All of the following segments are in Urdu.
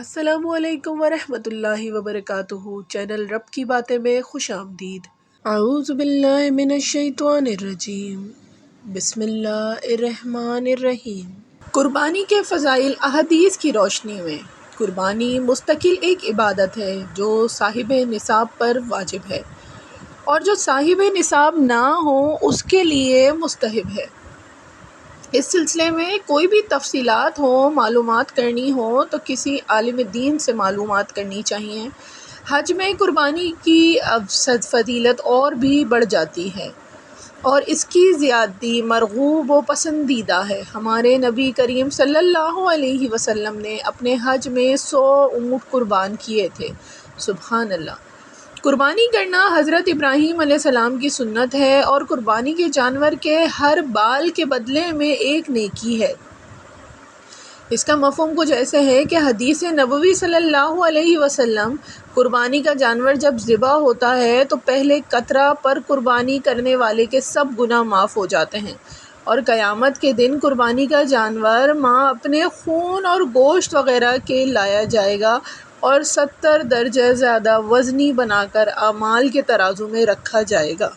السلام علیکم ورحمۃ اللہ وبرکاتہ۔ چینل رب کی باتیں میں خوش آمدید۔ اعوذ باللہ من الشیطان الرجیم، بسم اللہ الرحمن الرحیم۔ قربانی کے فضائل احادیث کی روشنی میں۔ قربانی مستقل ایک عبادت ہے جو صاحب نصاب پر واجب ہے اور جو صاحب نصاب نہ ہو اس کے لیے مستحب ہے۔ اس سلسلے میں کوئی بھی تفصیلات ہو، معلومات کرنی ہو تو کسی عالم دین سے معلومات کرنی چاہیے۔ حج میں قربانی کی فضیلت اور بھی بڑھ جاتی ہے اور اس کی زیادتی مرغوب و پسندیدہ ہے۔ ہمارے نبی کریم صلی اللہ علیہ وسلم نے اپنے حج میں 100 اونٹ قربان کیے تھے۔ سبحان اللہ۔ قربانی کرنا حضرت ابراہیم علیہ السلام کی سنت ہے اور قربانی کے جانور کے ہر بال کے بدلے میں ایک نیکی ہے۔ اس کا مفہوم کچھ ایسے ہے کہ حدیث نبوی صلی اللہ علیہ وسلم، قربانی کا جانور جب ذبح ہوتا ہے تو پہلے قطرہ پر قربانی کرنے والے کے سب گناہ معاف ہو جاتے ہیں اور قیامت کے دن قربانی کا جانور ماں اپنے خون اور گوشت وغیرہ کے لایا جائے گا اور 70 درجہ زیادہ وزنی بنا کر اعمال کے ترازو میں رکھا جائے گا۔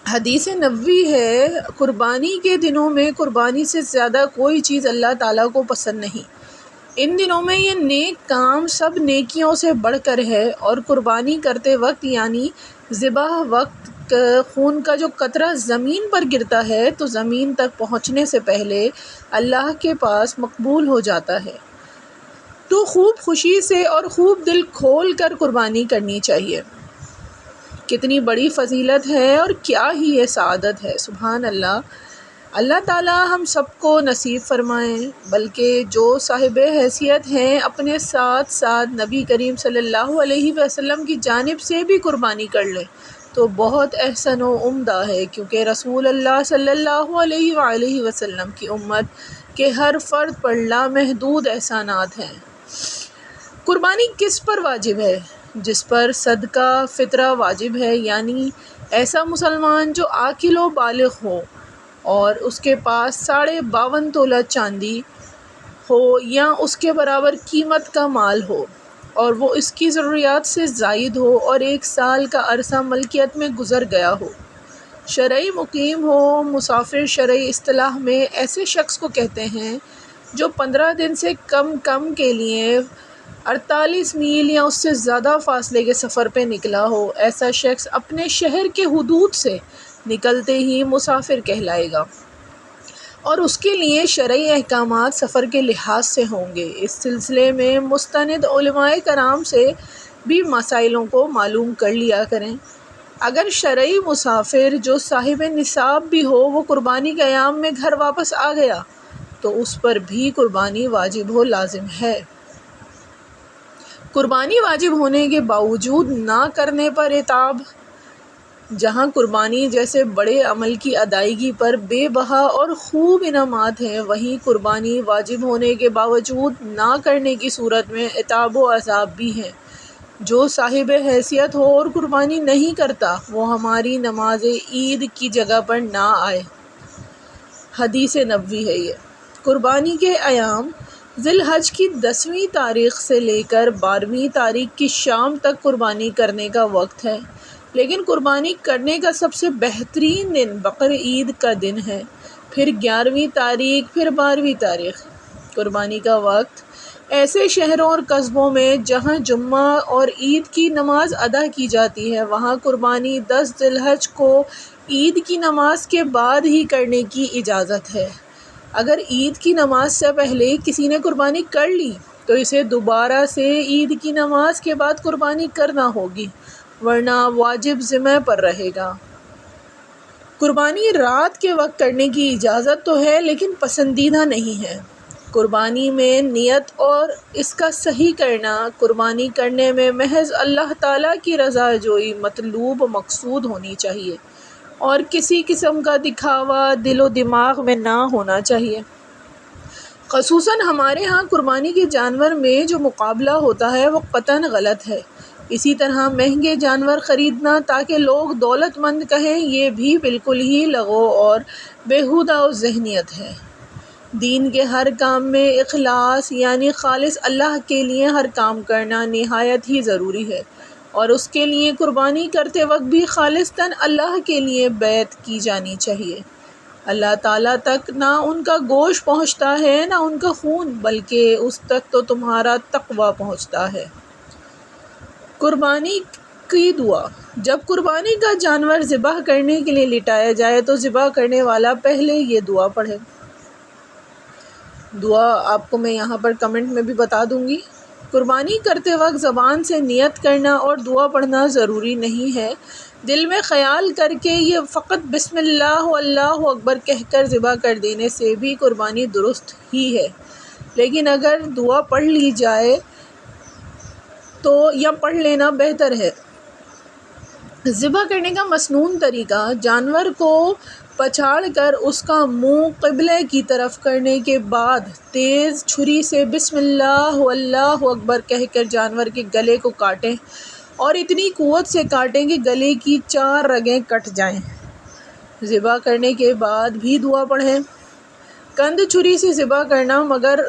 حدیث نبوی ہے، قربانی کے دنوں میں قربانی سے زیادہ کوئی چیز اللہ تعالیٰ کو پسند نہیں۔ ان دنوں میں یہ نیک کام سب نیکیوں سے بڑھ کر ہے اور قربانی کرتے وقت یعنی ذبح وقت خون کا جو قطرہ زمین پر گرتا ہے تو زمین تک پہنچنے سے پہلے اللہ کے پاس مقبول ہو جاتا ہے۔ تو خوب خوشی سے اور خوب دل کھول کر قربانی کرنی چاہیے۔ کتنی بڑی فضیلت ہے اور کیا ہی یہ سعادت ہے۔ سبحان اللہ۔ اللہ تعالیٰ ہم سب کو نصیب فرمائیں، بلکہ جو صاحب حیثیت ہیں اپنے ساتھ ساتھ نبی کریم صلی اللہ علیہ وسلم کی جانب سے بھی قربانی کر لیں تو بہت احسن و عمدہ ہے، کیونکہ رسول اللہ صلی اللہ علیہ وآلہ وسلم کی امت کے ہر فرد پر لامحدود احسانات ہیں۔ قربانی کس پر واجب ہے؟ جس پر صدقہ فطرہ واجب ہے، یعنی ایسا مسلمان جو عاقل و بالغ ہو اور اس کے پاس 52.5 تولہ چاندی ہو یا اس کے برابر قیمت کا مال ہو اور وہ اس کی ضروریات سے زائد ہو اور 1 سال کا عرصہ ملکیت میں گزر گیا ہو، شرعی مقیم ہو۔ مسافر شرعی اصطلاح میں ایسے شخص کو کہتے ہیں جو 15 دن سے کم کے لیے 48 میل یا اس سے زیادہ فاصلے کے سفر پہ نکلا ہو۔ ایسا شخص اپنے شہر کے حدود سے نکلتے ہی مسافر کہلائے گا اور اس کے لیے شرعی احکامات سفر کے لحاظ سے ہوں گے۔ اس سلسلے میں مستند علماء کرام سے بھی مسائلوں کو معلوم کر لیا کریں۔ اگر شرعی مسافر جو صاحب نصاب بھی ہو وہ قربانی کے ایام میں گھر واپس آ گیا تو اس پر بھی قربانی واجب ہو لازم ہے۔ قربانی واجب ہونے کے باوجود نہ کرنے پر عتاب۔ جہاں قربانی جیسے بڑے عمل کی ادائیگی پر بے بہا اور خوب انعامات ہیں، وہیں قربانی واجب ہونے کے باوجود نہ کرنے کی صورت میں عتاب و عذاب بھی ہیں۔ جو صاحب حیثیت ہو اور قربانی نہیں کرتا وہ ہماری نماز عید کی جگہ پر نہ آئے۔ حدیث نبوی ہے یہ۔ قربانی کے ایام ذی الحج کی 10ویں تاریخ سے لے کر 12ویں تاریخ کی شام تک قربانی کرنے کا وقت ہے، لیکن قربانی کرنے کا سب سے بہترین دن بقرعید کا دن ہے، پھر 11ویں تاریخ، پھر 12ویں تاریخ۔ قربانی کا وقت ایسے شہروں اور قصبوں میں جہاں جمعہ اور عید کی نماز ادا کی جاتی ہے وہاں قربانی 10 ذی الحج کو عید کی نماز کے بعد ہی کرنے کی اجازت ہے۔ اگر عید کی نماز سے پہلے کسی نے قربانی کر لی تو اسے دوبارہ سے عید کی نماز کے بعد قربانی کرنا ہوگی، ورنہ واجب ذمہ پر رہے گا۔ قربانی رات کے وقت کرنے کی اجازت تو ہے لیکن پسندیدہ نہیں ہے۔ قربانی میں نیت اور اس کا صحیح کرنا، قربانی کرنے میں محض اللہ تعالیٰ کی رضا جوئی مطلوب و مقصود ہونی چاہیے اور کسی قسم کا دکھاوا دل و دماغ میں نہ ہونا چاہیے۔ خصوصاً ہمارے ہاں قربانی کے جانور میں جو مقابلہ ہوتا ہے وہ قطعاً غلط ہے۔ اسی طرح مہنگے جانور خریدنا تاکہ لوگ دولت مند کہیں، یہ بھی بالکل ہی لغو اور بیہودہ ذہنیت ہے۔ دین کے ہر کام میں اخلاص یعنی خالص اللہ کے لیے ہر کام کرنا نہایت ہی ضروری ہے، اور اس کے لیے قربانی کرتے وقت بھی خالصتاً اللہ کے لیے بیعت کی جانی چاہیے۔ اللہ تعالیٰ تک نہ ان کا گوشت پہنچتا ہے نہ ان کا خون، بلکہ اس تک تو تمہارا تقویٰ پہنچتا ہے۔ قربانی کی دعا۔ جب قربانی کا جانور ذبح کرنے کے لیے لٹایا جائے تو ذبح کرنے والا پہلے یہ دعا پڑھے۔ دعا آپ کو میں یہاں پر کمنٹ میں بھی بتا دوں گی۔ قربانی کرتے وقت زبان سے نیت کرنا اور دعا پڑھنا ضروری نہیں ہے، دل میں خیال کر کے یہ فقط بسم اللہ اللہ اکبر کہہ کر ذبح کر دینے سے بھی قربانی درست ہی ہے، لیکن اگر دعا پڑھ لی جائے تو یا پڑھ لینا بہتر ہے۔ ذبح کرنے کا مسنون طریقہ: جانور کو پچھاڑ کر اس کا منہ قبلے کی طرف کرنے کے بعد تیز چھری سے بسم اللہ اللہ اکبر کہہ کر جانور کے گلے کو کاٹیں اور اتنی قوت سے کاٹیں کہ گلے کی 4 رگیں کٹ جائیں۔ ذبح کرنے کے بعد بھی دعا پڑھیں۔ کند چھری سے ذبح کرنا مگر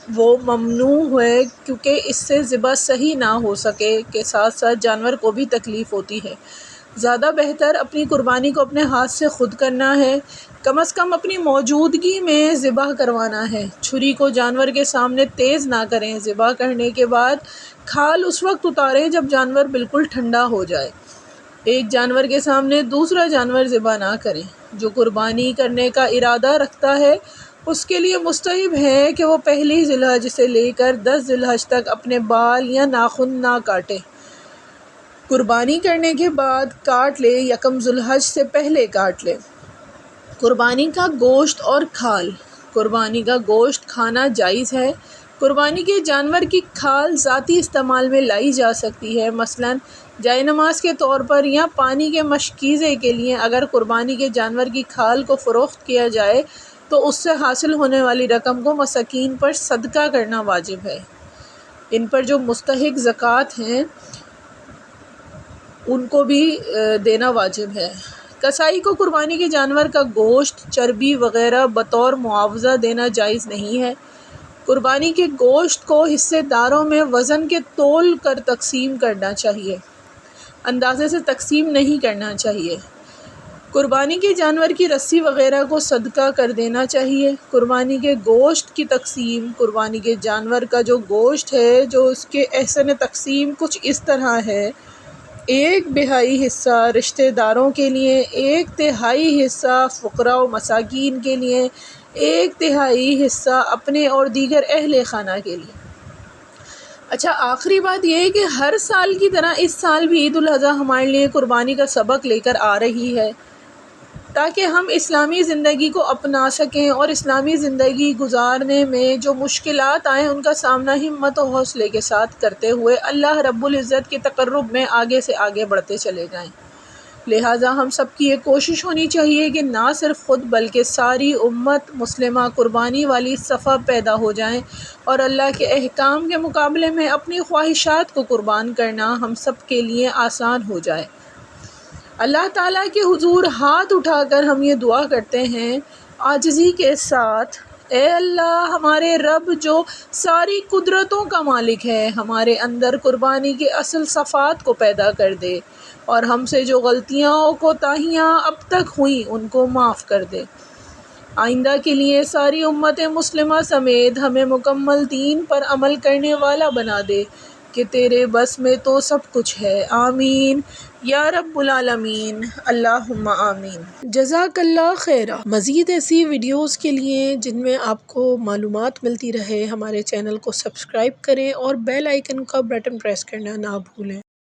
وہ ممنوع ہے کیونکہ اس سے ذبح صحیح نہ ہو سکے کے ساتھ ساتھ جانور کو بھی تکلیف ہوتی ہے۔ زیادہ بہتر اپنی قربانی کو اپنے ہاتھ سے خود کرنا ہے، کم از کم اپنی موجودگی میں ذبح کروانا ہے۔ چھری کو جانور کے سامنے تیز نہ کریں۔ ذبح کرنے کے بعد کھال اس وقت اتاریں جب جانور بالکل ٹھنڈا ہو جائے۔ ایک جانور کے سامنے دوسرا جانور ذبح نہ کریں۔ جو قربانی کرنے کا ارادہ رکھتا ہے اس کے لیے مستحب ہے کہ وہ پہلی ذی الحج سے لے کر 10 ذی الحج تک اپنے بال یا ناخن نہ کاٹے۔ قربانی کرنے کے بعد کاٹ لے، یکم ذی الحج سے پہلے کاٹ لے۔ قربانی کا گوشت اور کھال۔ قربانی کا گوشت کھانا جائز ہے۔ قربانی کے جانور کی کھال ذاتی استعمال میں لائی جا سکتی ہے، مثلاً جائے نماز کے طور پر یا پانی کے مشکیزے کے لیے۔ اگر قربانی کے جانور کی کھال کو فروخت کیا جائے تو اس سے حاصل ہونے والی رقم کو مساکین پر صدقہ کرنا واجب ہے۔ ان پر جو مستحق زکوٰۃ ہیں ان کو بھی دینا واجب ہے۔ کسائی کو قربانی کے جانور کا گوشت، چربی وغیرہ بطور معاوضہ دینا جائز نہیں ہے۔ قربانی کے گوشت کو حصے داروں میں وزن کے تول کر تقسیم کرنا چاہیے، اندازے سے تقسیم نہیں کرنا چاہیے۔ قربانی کے جانور کی رسی وغیرہ کو صدقہ کر دینا چاہیے۔ قربانی کے گوشت کی تقسیم۔ قربانی کے جانور کا جو گوشت ہے جو اس کے احسن تقسیم کچھ اس طرح ہے: 1/2 حصہ رشتہ داروں کے لیے، 1/3 حصہ فقراء و مساکین کے لیے، 1/3 حصہ اپنے اور دیگر اہل خانہ کے لیے۔ اچھا، آخری بات یہ ہے کہ ہر سال کی طرح اس سال بھی عید الاضحیٰ ہمارے لیے قربانی کا سبق لے کر آ رہی ہے، تاکہ ہم اسلامی زندگی کو اپنا سکیں اور اسلامی زندگی گزارنے میں جو مشکلات آئیں ان کا سامنا ہمت و حوصلے کے ساتھ کرتے ہوئے اللہ رب العزت کے تقرب میں آگے سے آگے بڑھتے چلے جائیں۔ لہٰذا ہم سب کی یہ کوشش ہونی چاہیے کہ نہ صرف خود بلکہ ساری امت مسلمہ قربانی والی صفحہ پیدا ہو جائیں اور اللہ کے احکام کے مقابلے میں اپنی خواہشات کو قربان کرنا ہم سب کے لیے آسان ہو جائے۔ اللہ تعالیٰ کے حضور ہاتھ اٹھا کر ہم یہ دعا کرتے ہیں عاجزی کے ساتھ: اے اللہ ہمارے رب جو ساری قدرتوں کا مالک ہے، ہمارے اندر قربانی کے اصل صفات کو پیدا کر دے اور ہم سے جو غلطیاں و کوتاہیاں اب تک ہوئیں ان کو معاف کر دے۔ آئندہ کے لیے ساری امت مسلمہ سمیت ہمیں مکمل دین پر عمل کرنے والا بنا دے کہ تیرے بس میں تو سب کچھ ہے۔ آمین یا رب العالمین، اللہم آمین۔ جزاک اللہ خیرا۔ مزید ایسی ویڈیوز کے لیے جن میں آپ کو معلومات ملتی رہے، ہمارے چینل کو سبسکرائب کریں اور بیل آئیکن کا بٹن پریس کرنا نہ بھولیں۔